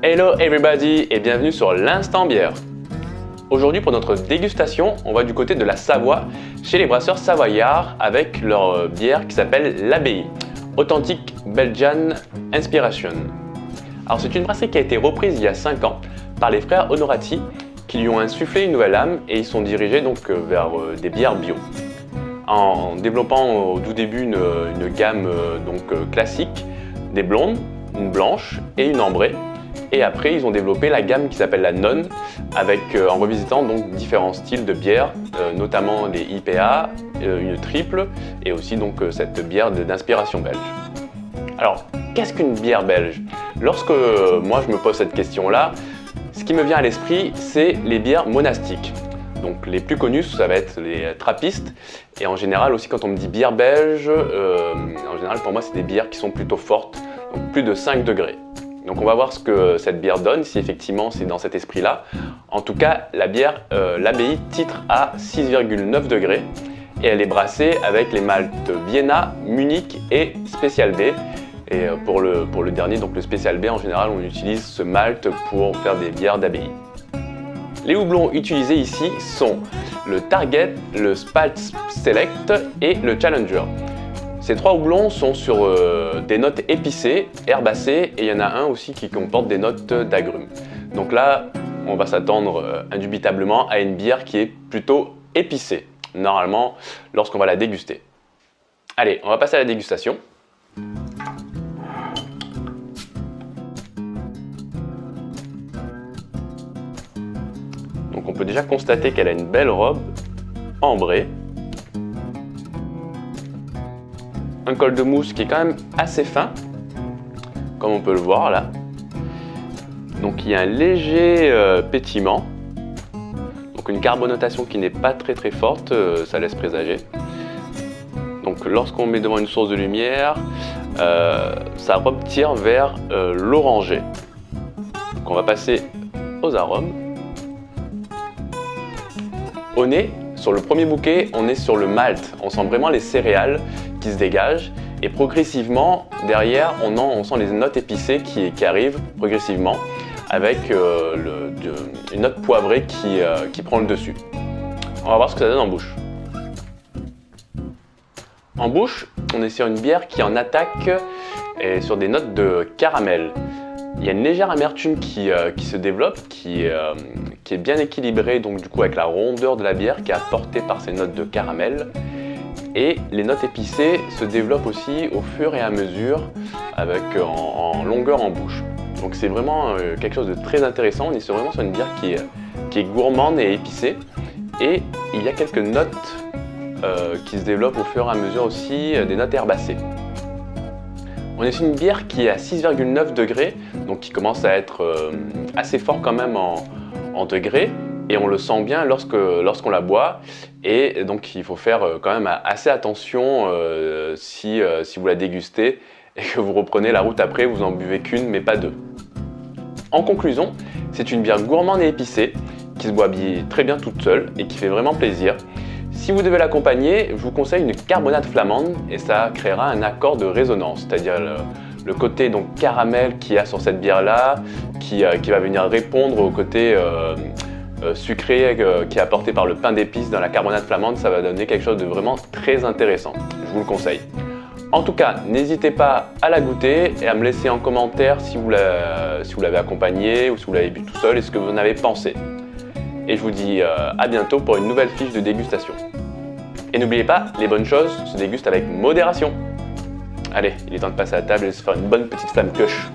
Hello everybody et bienvenue sur l'Instant Bière. Aujourd'hui pour notre dégustation, on va du côté de la Savoie, chez les brasseurs savoyards avec leur bière qui s'appelle l'Abbaye, Authentic Belgian Inspiration. Alors c'est une brasserie qui a été reprise il y a 5 ans par les frères Onorati qui lui ont insufflé une nouvelle âme et ils sont dirigés donc vers des bières bio. En développant au tout début une gamme classique, des blondes, une blanche et une ambrée. Et après, ils ont développé la gamme qui s'appelle la Nonne, avec, en revisitant donc différents styles de bière, notamment les IPA, une triple, et aussi donc cette bière d'inspiration belge. Alors, qu'est-ce qu'une bière belge? Lorsque moi je me pose cette question-là, ce qui me vient à l'esprit, c'est les bières monastiques. Donc les plus connus, ça va être les trappistes, et en général aussi quand on me dit bière belge, en général pour moi c'est des bières qui sont plutôt fortes, donc plus de 5 degrés. Donc on va voir ce que cette bière donne, si effectivement c'est dans cet esprit-là. En tout cas, la bière, l'Abbaye titre à 6,9 degrés et elle est brassée avec les maltes Vienna, Munich et Special B. Et pour le dernier, donc le Special B, en général, on utilise ce malt pour faire des bières d'Abbaye. Les houblons utilisés ici sont le Target, le Spalt Select et le Challenger. Ces 3 houblons sont sur des notes épicées, herbacées, et il y en a un aussi qui comporte des notes d'agrumes. Donc là, on va s'attendre indubitablement à une bière qui est plutôt épicée, normalement, lorsqu'on va la déguster. Allez, on va passer à la dégustation. Donc on peut déjà constater qu'elle a une belle robe ambrée. Un col de mousse qui est quand même assez fin, comme on peut le voir là. Donc il y a un léger pétillement, donc une carbonatation qui n'est pas très forte, ça laisse présager. Donc lorsqu'on met devant une source de lumière, sa robe tire vers l'orangé. Donc on va passer aux arômes. Au nez, sur le premier bouquet, on est sur le malt. On sent vraiment les céréales qui se dégagent et progressivement, derrière, on sent les notes épicées qui arrivent progressivement avec une note poivrée qui prend le dessus. On va voir ce que ça donne en bouche. En bouche, on est sur une bière qui en attaque et sur des notes de caramel. Il y a une légère amertume qui se développe, qui est bien équilibrée donc du coup avec la rondeur de la bière qui est apportée par ces notes de caramel. Et les notes épicées se développent aussi au fur et à mesure avec en longueur en bouche. Donc c'est vraiment quelque chose de très intéressant. On est vraiment sur une bière qui est gourmande et épicée. Et il y a quelques notes qui se développent au fur et à mesure aussi, des notes herbacées. On est sur une bière qui est à 6,9 degrés, donc qui commence à être assez fort quand même en degrés, et on le sent bien lorsqu'on la boit, et donc il faut faire quand même assez attention si vous la dégustez et que vous reprenez la route après, vous en buvez qu'une mais pas deux. En conclusion, c'est une bière gourmande et épicée qui se boit très bien toute seule et qui fait vraiment plaisir. Si vous devez l'accompagner, je vous conseille une carbonate flamande et ça créera un accord de résonance, c'est-à-dire le côté donc caramel qu'il y a sur cette bière-là, qui va venir répondre au côté sucré qui est apporté par le pain d'épices dans la carbonate flamande. Ça va donner quelque chose de vraiment très intéressant, je vous le conseille. En tout cas, n'hésitez pas à la goûter et à me laisser en commentaire si vous l'avez accompagné ou si vous l'avez bu tout seul et ce que vous en avez pensé. Et je vous dis à bientôt pour une nouvelle fiche de dégustation. Et n'oubliez pas, les bonnes choses se dégustent avec modération. Allez, il est temps de passer à la table et de se faire une bonne petite flamme pioche.